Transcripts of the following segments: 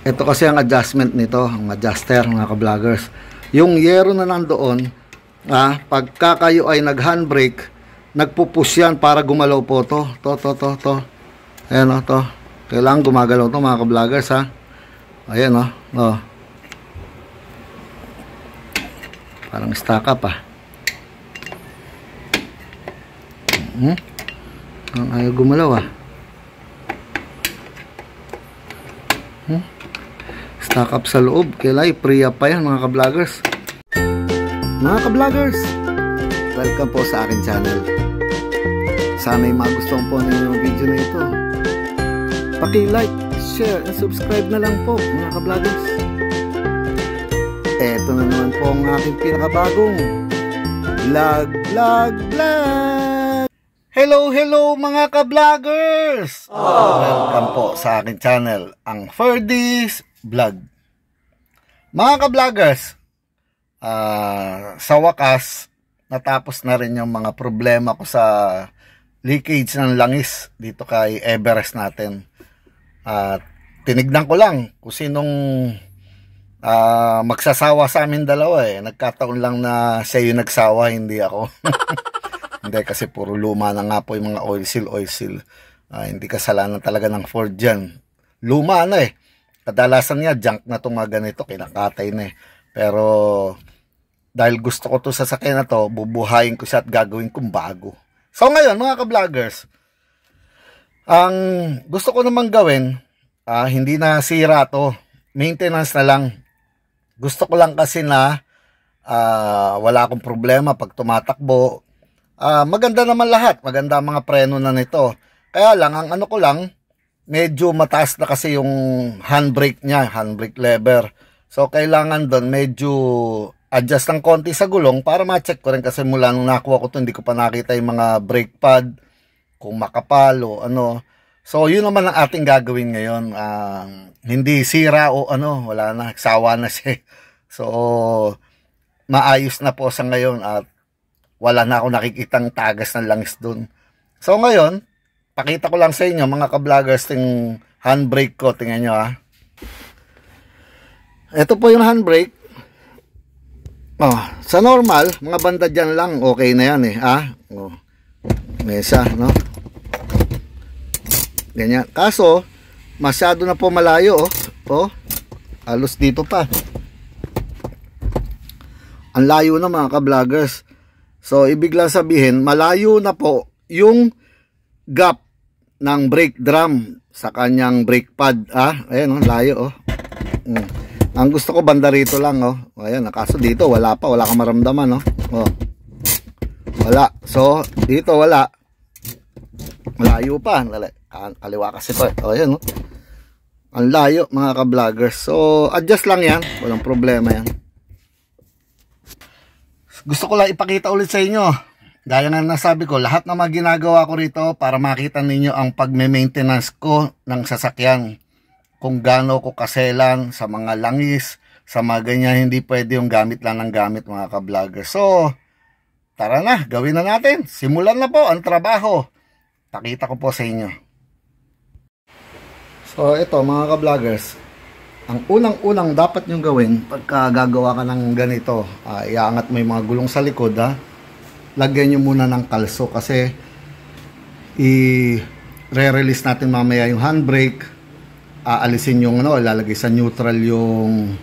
Ito kasi ang adjustment nito, ang adjuster mga ka-vloggers. Yung yero na nandoon, pagka kayo ay nag-handbrake, nagpupush yan para gumalaw po to. To. Ayan o, to. Kailangan gumagalaw to mga ka-vloggers ha. Ayan o. Oh. Parang stack up Ang ayaw gumalaw Stack up sa loob. Kailangan pre-up pa yan mga ka-vloggers. Mga ka-vloggers, welcome po sa akin channel. Sana'y magustuhan po ninyo yung video na ito. Paki-like, share, and subscribe na lang po mga ka-vloggers. Eto na naman po ang aking pinakabagong vlog. Hello mga ka-vloggers! Welcome po sa aking channel, ang Ferdy's Vlog. Mga ka-vloggers, sa wakas, natapos na rin yung mga problema ko sa leakage ng langis dito kay Everest natin. Tinignan ko lang kung sinong magsasawa sa amin dalawa Nagkataon lang na siya yung nagsawa, hindi ako. Hindi, kasi puro luma na nga po yung mga oil seal. Hindi kasalanan talaga ng Ford dyan. Luma na Kadalasan niya, junk na itong mga ganito, kinakatay na Pero, dahil gusto ko to sa sasakyan na to, bubuhayin ko siya at gagawin kong bago. So ngayon, mga ka-vloggers, ang gusto ko namang gawin, hindi na sira to. Maintenance na lang. Gusto ko lang kasi na wala akong problema pag tumatakbo. Maganda naman lahat. Maganda ang mga preno na nito. Kaya lang, ang ano ko lang, medyo mataas na kasi yung handbrake niya, handbrake lever. So, kailangan doon medyo adjust ng konti sa gulong para ma-check ko rin kasi mula nung nakuha ko ito, hindi ko pa nakita yung mga brake pad, kung makapal o ano. So, yun naman ang ating gagawin ngayon. Hindi sira o ano, wala na, sawa na siya. So, maayos na po sa ngayon at wala na ako nakikitang tagas ng langis doon. So, ngayon, pakita ko lang sa inyo mga ka-vloggers yung handbrake ko. Tingnan nyo Ito po yung handbrake. Sa normal, mga banda dyan lang, okay na yan Mesa, no? Ganyan. Kaso, masyado na po malayo halos dito pa. Ang layo na mga ka-vloggers. So, ibig lang sabihin, malayo na po yung gap ng brake drum sa kanyang brake pad. Ayan layo Ang gusto ko banda rito lang Ayan, kaso dito wala pa, wala kang maramdaman Wala. So, dito wala. Malayo pa. Kaliwa kasi to. Ayan Ang layo mga ka-vloggers. So, adjust lang yan. Walang problema yan. Gusto ko lang ipakita ulit sa inyo. Gaya nga nasabi ko, lahat ng mga ginagawa ko rito para makita ninyo ang pagme-maintenance ko ng sasakyan. Kung gaano ko kaselan sa mga langis, sa mga ganyan, hindi pwede yung gamit lang ng gamit mga ka-vlogger. So, tara na, gawin na natin. Simulan na po ang trabaho. Pakita ko po sa inyo. So, ito mga ka-vloggers, ang unang-unang dapat nyo gawin pagka gagawa ka ng ganito, iangat mo yung mga gulong sa likod lagyan nyo muna ng kalso kasi i-re-release natin mamaya yung handbrake. Aalisin yung ilalagay sa neutral yung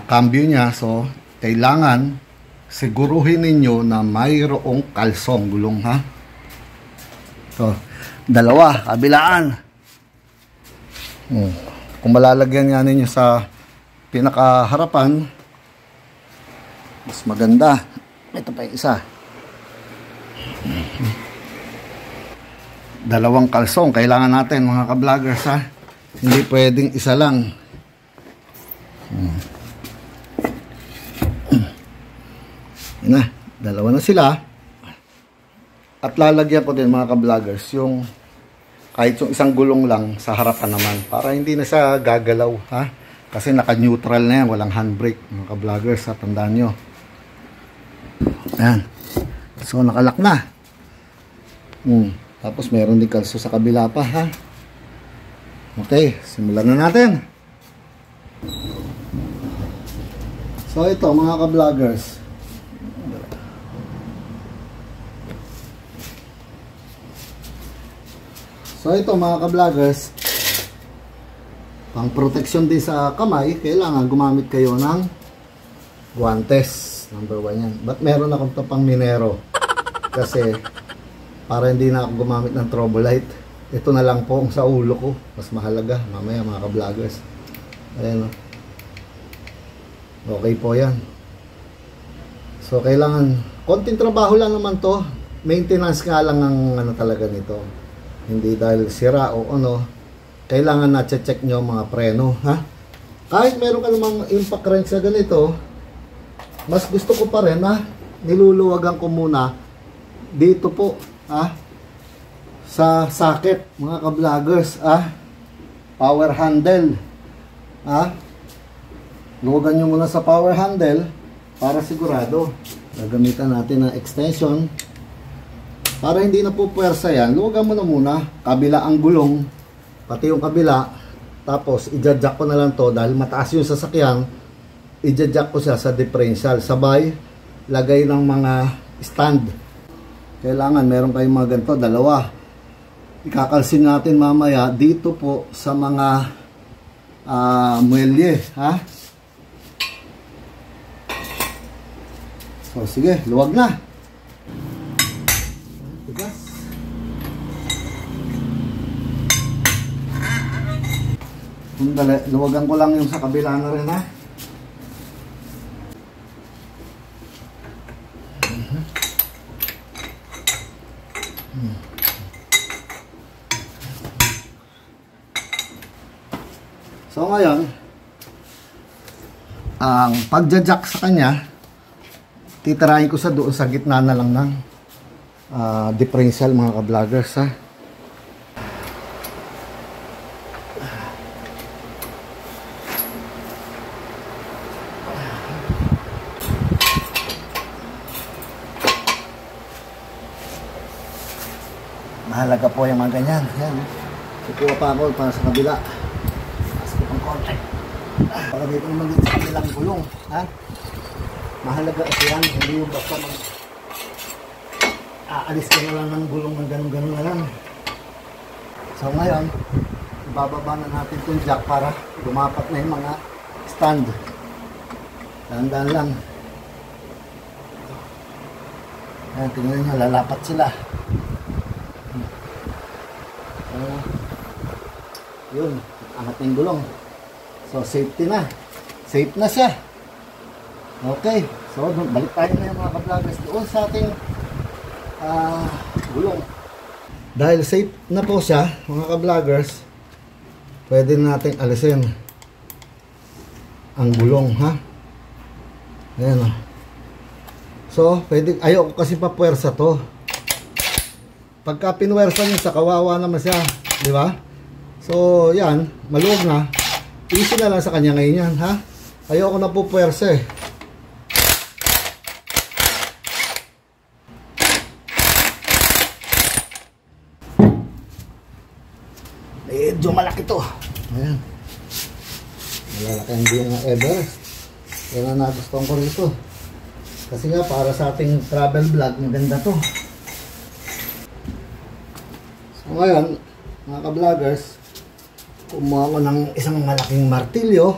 cambio niya. So, kailangan siguruhin ninyo na mayroong kalsong gulong So, dalawa, kabilaan. Kung malalagyan nga ninyo sa pinakaharapan, mas maganda. Ito pa yung isa. Dalawang kalsong kailangan natin mga ka-vloggers Hindi pwedeng isa lang. Dalawa na sila. At lalagyan ko din mga ka-vloggers yung kahit yung isang gulong lang sa harapan naman para hindi na siya gagalaw kasi naka-neutral na yan, walang handbrake mga ka-vloggers tandaan nyo. Ayan. So nakalak na. Tapos meron din kalso sa kabila pa Okay, simulan na natin. So ito mga ka-vloggers, pang protection din sa kamay, kailangan gumamit kayo ng guantes. Number 1 yan. But meron akong to pang minero. Kasi para hindi na ako gumamit ng Trobolite. Ito na lang po ang sa ulo ko. Mas mahalaga mamaya mga ka-vloggers. Ayan o. Okay po yan. So kailangan, konting trabaho lang naman to. Maintenance nga lang ang ano talaga nito. Hindi dahil sira o ano. Kailangan na check nyo mga preno, ha? Kahit meron ka namang impact wrench sa ganito, mas gusto ko pa rin na niluluwagan ko muna dito po, ha? Sa socket, mga ka-vloggers, ha? Power handle, ha? Luwagan nyo muna sa power handle para sigurado. Gagamitan natin ng extension para hindi na po puwersa yan. Luwagan mo na muna, kabila ang gulong, pati yung kabila. Tapos i-jack ko na lang to dahil mataas yung sasakyan. I-jack ko siya sa differential, sabay lagay ng mga stand. Kailangan meron kayong mga ganito, dalawa. Ikakalsin natin mamaya dito po sa mga muelye, ha? So sige, luwag na. Tigas. Dali, luwagan ko lang yung sa kabila na rin, ha? So ngayon, ang pagja-jack sa kanya, titirahin ko sa doon sa gitna na lang ng differential mga ka-vloggers, ha? Mahalaga po yung mga ganyan. Ayan. Kukuha pa ako para sa kabila. Tapos ko pang konti. Para dito naman dito sa kabilang gulong. Ha? Mahalaga kasi yan. Hindi yung basta aalis ka na lang ng gulong ng ganun-ganun na lang. So ngayon, ibababa na natin itong jack para lumapat na yung mga stand. Dahan-dahan lang. Ayan, tingnan nyo, lalapat sila. Yun, angat yung gulong. So safety na. Safe na siya. Okay. So balik tayo na yung mga ka-vloggers doon sa ating gulong. Dahil safe na po siya mga ka-vloggers, pwede natin alisin ang gulong, ha? Ayan o. So pwede, ayoko kasi papuwersa to. Pagka pinuwersa nyo sa kawawa naman siya, di ba? So, yan, maluwag na. Easy na lang sa kanya ngayon yan, ha? Ayoko na po puwersa eh. Medyo malaki to. Ayan. Malalaki ang di nga ever. Yan ang nagustuhan ko rito. Kasi nga, para sa ating travel vlog, maganda to. So, ngayon, mga ka-vloggers, kumuha ko ng isang malaking martilyo,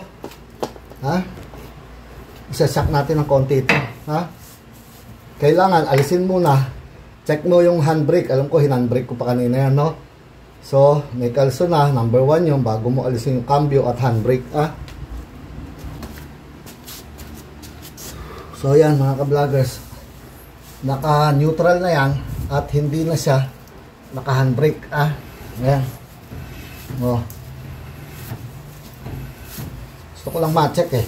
ha? Isasak natin ng konti ito, ha? Kailangan alisin muna. Check mo yung handbrake. Alam ko hinandbrake ko pa kanina yan, no? So may kalso na, number 1 yung bago mo alisin yung cambio at handbrake, ha? So yan mga ka-vloggers, naka neutral na yan at hindi na siya naka handbrake, ah? Ayan. Oh. Gusto ko lang ma-check eh.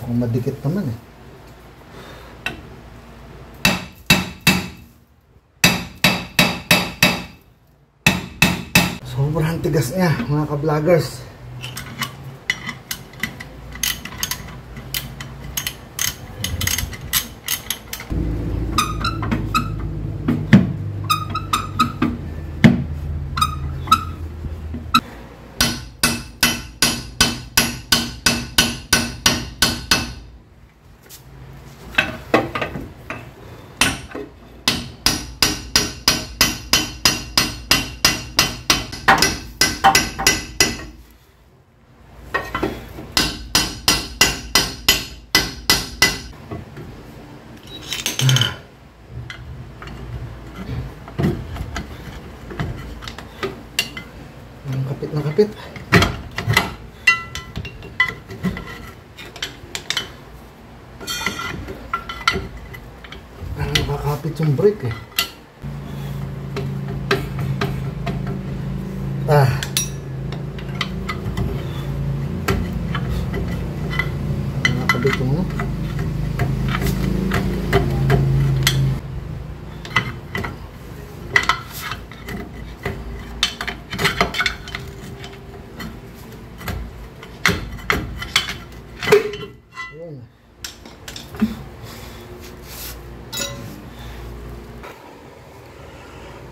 Kung madikit naman eh. Sobrang tigas niya mga ka-vloggers. nakakapit. Nakakapit yung brake eh. Nakakabit yung ano.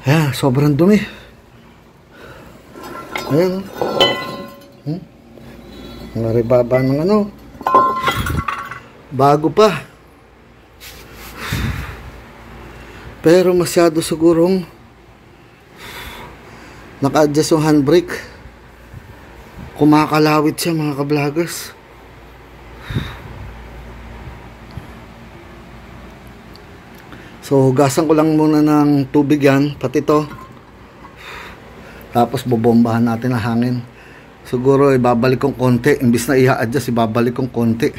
Ayan, sobrang dumi. Ayan. Naribaba ng ano. Bago pa. Pero masyado sigurong naka-adjust yung handbrake. Kumakalawit siya mga ka-vloggers. So, hugasan ko lang muna ng tubig yan, pati to. Tapos, bobombahan natin ang hangin. Siguro, ibabalik kong konti. Imbis na i-adjust, ibabalik kong konti.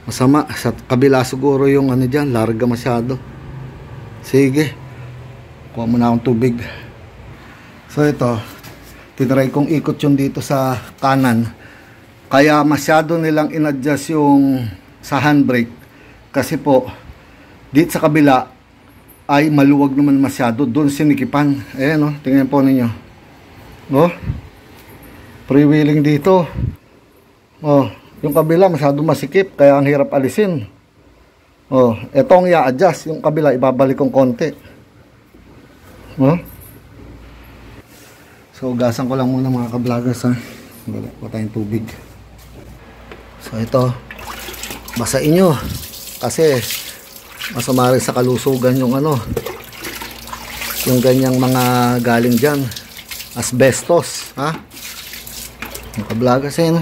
Masama. Sa kabila siguro yung ano dyan, larga masyado. Sige. Kuha muna akong tubig. So, ito. Tinry kong ikot yung dito sa kanan. Kaya, masyado nilang in-adjust yung sa handbrake. Kasi po, dito sa kabila ay maluwag naman masyado. Doon sinikipan. Ayan o. Tingnan po ninyo. O. Freewheeling dito. O. Yung kabila masyado masikip. Kaya ang hirap alisin. O. Etong i-adjust. Yung kabila ibabalik kong konti. O. So gasan ko lang muna mga ka-vloggers ha. Wala pa tayong tubig. So ito. Basain nyo. Kasi masama rin sa kalusugan yung ano, yung ganyang mga galing dyan, asbestos ha, yung ka-vloggers eh no?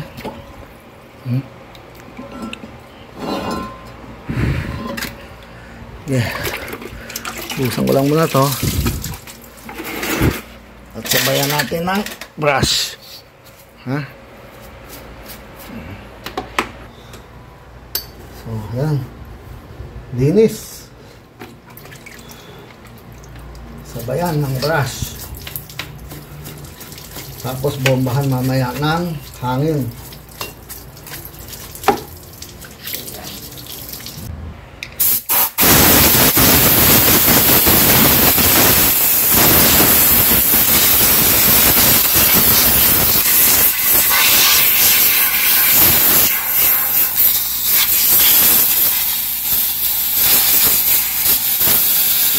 Yeah, usan ko lang muna to at sabayan natin ng brush ha. So yan, linis. Sabayan ng brush. Tapos bombahan mamaya ng hangin.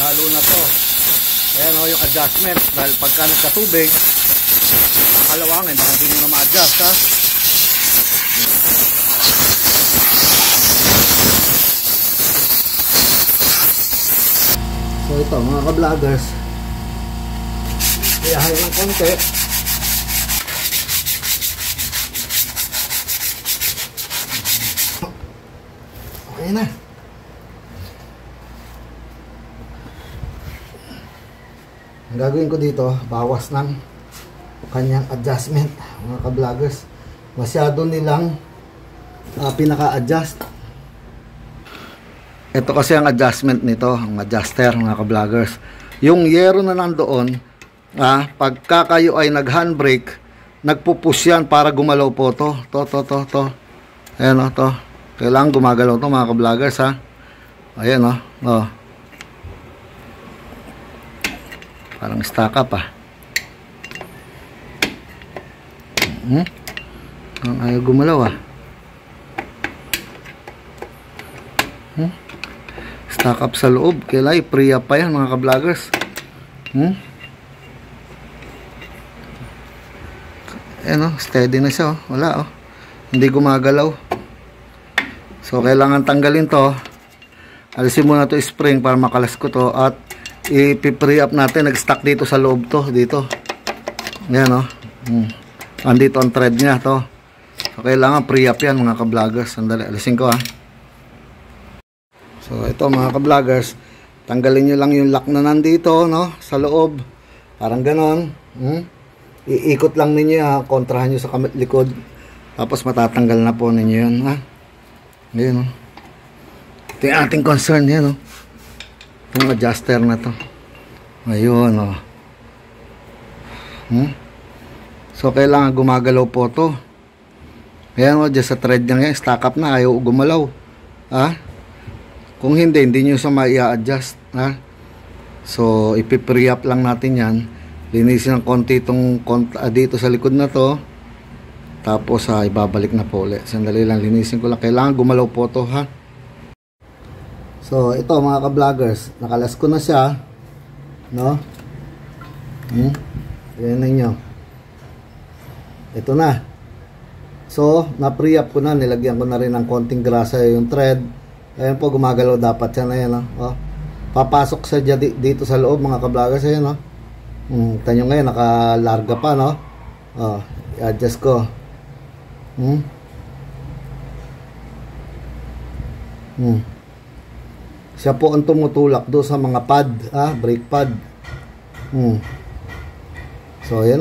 Lalo na to. Ayan o yung adjustment. Dahil pagka nagkatubig, makalawangin. Baka hindi nyo na ma-adjust ha. So ito mga ka-vloggers, iyahay ng konti. Okay na. Ang gagawin ko dito, bawas ng kanyang adjustment mga ka-vloggers. Masyado nilang pinaka-adjust. Ito kasi ang adjustment nito, ang adjuster mga ka-vloggers. Yung yero na nandoon, pagka kayo ay nag-handbrake, nagpupush yan para gumalaw po to. To. Ayan o, to. Kailangan gumagalaw to mga ka-vloggers ha. Ayan o, o. Parang stack up Ang ayaw gumalaw Stack up sa loob. Kailangan i-pre-up pa yan mga ka-vloggers. Ayan steady na siya Wala hindi gumagalaw. So kailangan tanggalin to. Alisin muna to spring para makalas ko to. At i-pre-up natin. Nag-stack dito sa loob to. Dito. Ayan andito ang thread niya to. So kailangan pre-up yan mga ka-vloggers. Sandali. Alisin ko So ito mga ka-vloggers, tanggalin nyo lang yung lock na nandito no, sa loob. Parang ganon. Iikot lang ninyo ha, kontrahan nyo sa likod. Tapos matatanggal na po ninyo yun ha. Ngayon ito yung ating concern yan itong adjuster na to. Ayun So kailangan gumagalaw po to. Ayan dyan sa thread niya yan, stack up na, ayaw gumalaw ha. Kung hindi nyo sa ma-i-adjust ha. So ipi-pre up lang natin yan. Linisin ng konti itong dito sa likod na to. Tapos ibabalik na po ulit. Sandali lang, linisin ko lang. Kailangan gumalaw po to ha. So ito mga ka-vloggers, nakalas ko na siya, no? Ayan ninyo. Ito na. So na-pre up ko na, nilagyan ko na rin ng konting grasa yung thread. Ayan po, gumagalaw dapat siya na yan papasok sa dito sa loob mga ka-vloggers. Ayan tanyo ngayon nakalarga pa i-adjust ko. Siya po ang tumutulak do sa mga pad brake pad. So ayan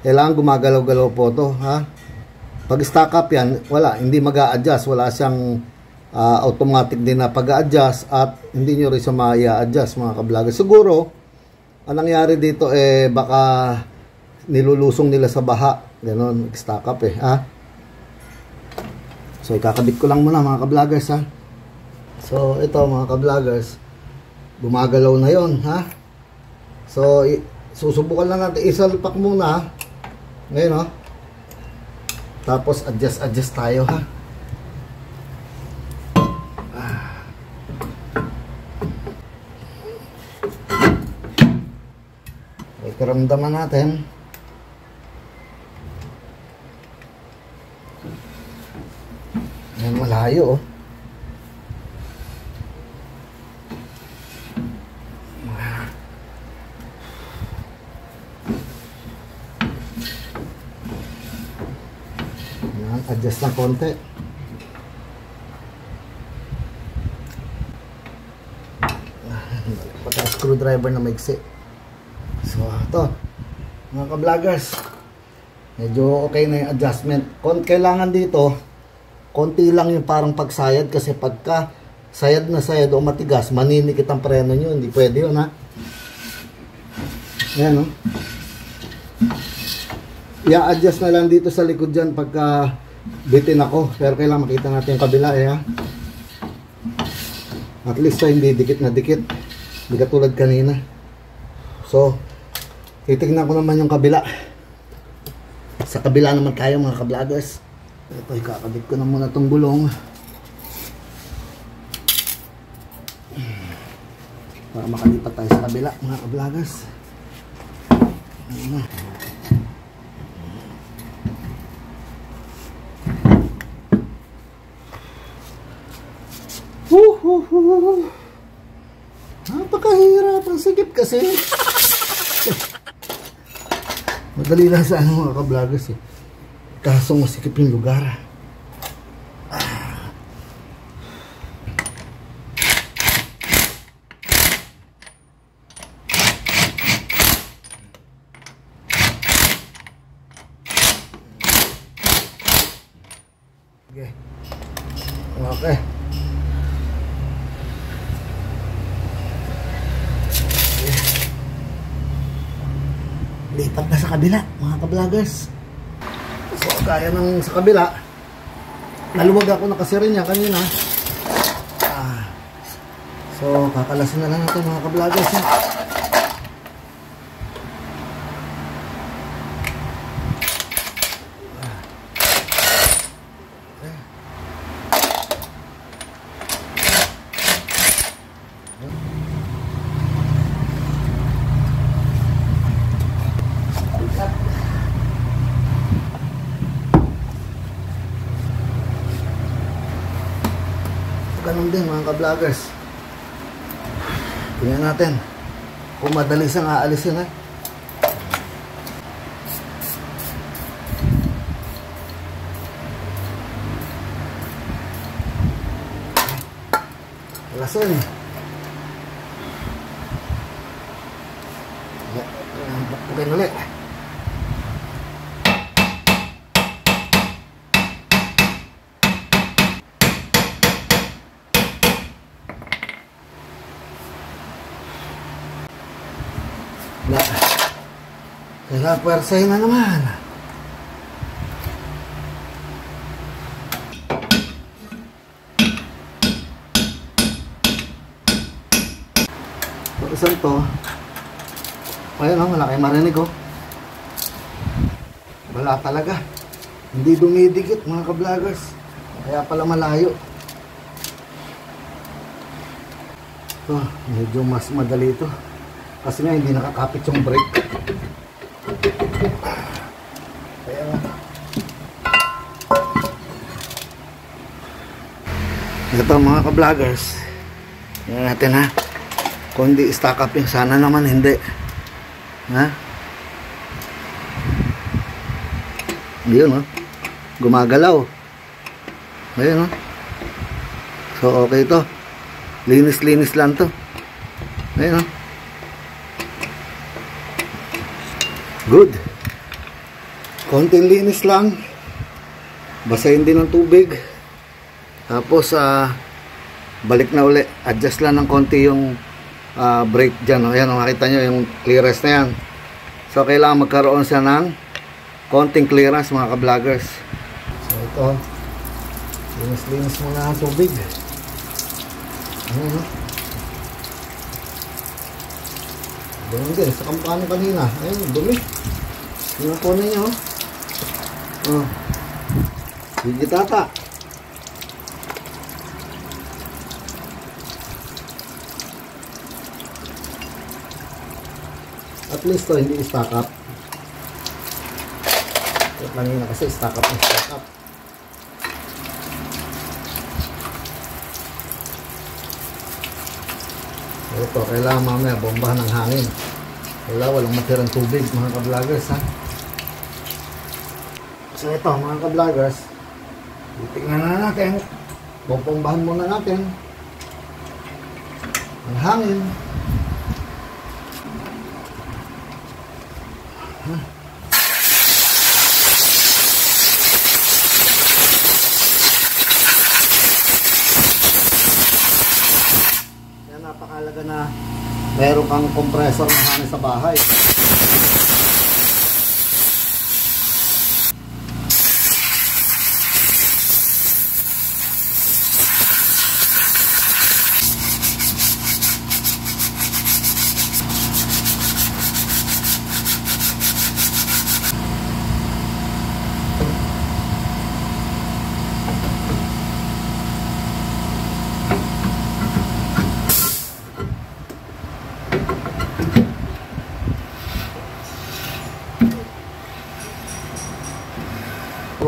kailangan gumagalaw-galaw po to ha. Pag stack up yan, hindi mag-a-adjust, wala siyang automatic din na pag-a-adjust, at hindi nyo rin siya ma-i-adjust mga ka-vlogger. Siguro ang nangyari dito baka nilulusong nila sa baha, gano'n, stack up ha. So ikakabit ko lang muna mga ka-vloggers ha. So ito mga ka-vloggers, gumagalaw na yon ha. So susubukan lang natin, isalpak muna ngayon tapos adjust tayo ha. Karamdaman natin. Ayan, malayo Ayan, adjust lang konti. Pagka screwdriver na maigsi. So ito mga ka-vloggers, medyo okay na yung adjustment. Kailangan dito konti lang yung parang pagsayad, kasi pagka sayad na sayad o matigas, maninikit ang preno nyo, hindi pwede yun ha. Ayan i-adjust na lang dito sa likod dyan pagka bitin ako, pero kailangan makita natin yung kabila ha. At least hindi dikit na dikit, hindi katulad kanina. So titignan ko naman yung kabila. Sa kabila naman tayo mga ka-vloggers. Ito, ikakabit ko na muna itong gulong para makalipat tayo sa kabila mga ka-vloggers. Napakahirap, ang sikip kasi. Madali lang sa mga ka-vloggers kaso masikip yung lugar. Okay. Lipat na sa kabila mga ka-vloggers. So gaya ng sa kabila, naluwag ako na kasi rin yan kanina. So kakalasin na lang natin mga ka-vloggers Ganun din mga ka-vloggers. Tingnan natin kung madali siyang aalisin Lason. Okay ulit. Kaya pwersahin na naman. So, isang to. Ayun o, wala kayong marinig o. Wala talaga. Hindi dumidikit mga ka-vloggers. Kaya pala malayo. So, medyo mas madali ito. Kasi nga hindi nakakapit yung brake. Kaya ito mga ka-vloggers. Tingnan natin ha. Kung hindi stack up yung sana naman hindi. Ha? Yun o. Gumagalaw. Ayun o. So okay to. Linis-linis lang to. Ayun o. Good. Konting linis lang. Basahin din ng tubig. Tapos balik na uli. Adjust lang ng konti yung brake dyan. Ayan, makita nyo yung clearance na yan. So kailangan magkaroon siya ng konting clearance mga ka-vloggers. So ito, linis-linis muna ang tubig. Ayan, ganun din sa kampano kanina. Ayun, dumi. Pinakunan niya sige tata. At least to hindi stack up. Kanina kasi stack up. Ito, kailangan mamaya bombahan ng hangin. Walang matirang tubig mga ka-vloggers ha. So ito mga ka-vloggers, titignan na natin. Bombahan muna natin ang hangin. Napakalaga na meron kang compressor ng hangin sa bahay.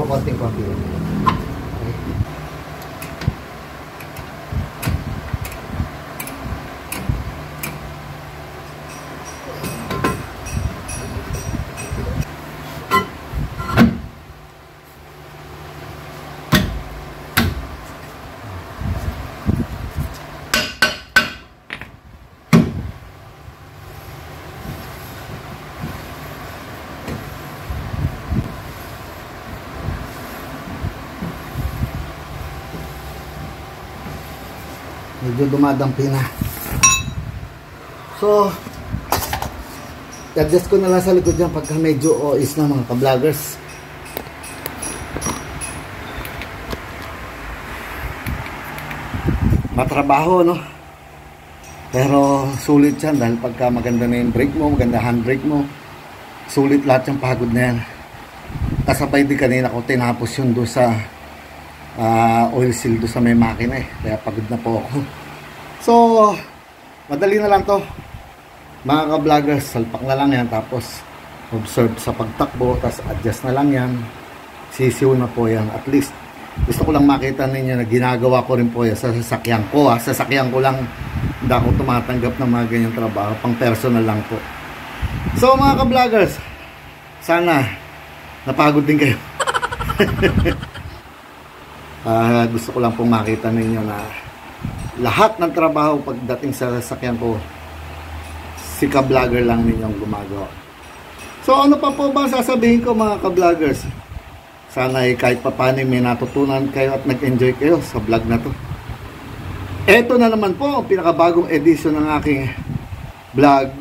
Konting-konti. Medyo dumadampi na. So adjust ko na lang sa likod dyan pagka medyo ois na mga ka-vloggers. Matrabaho no, pero sulit yan dahil pagka maganda na yung brake mo, maganda handbrake mo, sulit lahat yung pagod na yan. Kasabay din kanina ko tinapos yun doon sa oil seal doon sa may makina kaya pagod na po ako. So madali na lang to mga ka-vloggers, salpak na lang yan tapos observe sa pagtakbo, tapos adjust na lang yan, sisiw na po yan. At least gusto ko lang makita ninyo na ginagawa ko rin po yan sa sasakyan ko sasakyan ko lang, hindi ako tumatanggap ng mga ganyang trabaho, pang personal lang po. So mga ka-vloggers, sana napagod din kayo. Gusto ko lang pong makita ninyo na lahat ng trabaho pagdating sa sasakyan ko, si ka-vlogger lang ninyong gumagawa. So ano pa po ba sasabihin ko mga ka-vloggers? Sana kahit papaano may natutunan kayo at nag-enjoy kayo sa vlog na to. Eto na naman po ang pinakabagong edition ng aking vlog.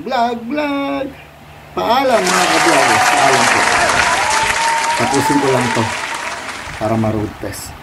Paalam mga ka-vloggers, paalam po. Tapusin ko lang to para ma-road test.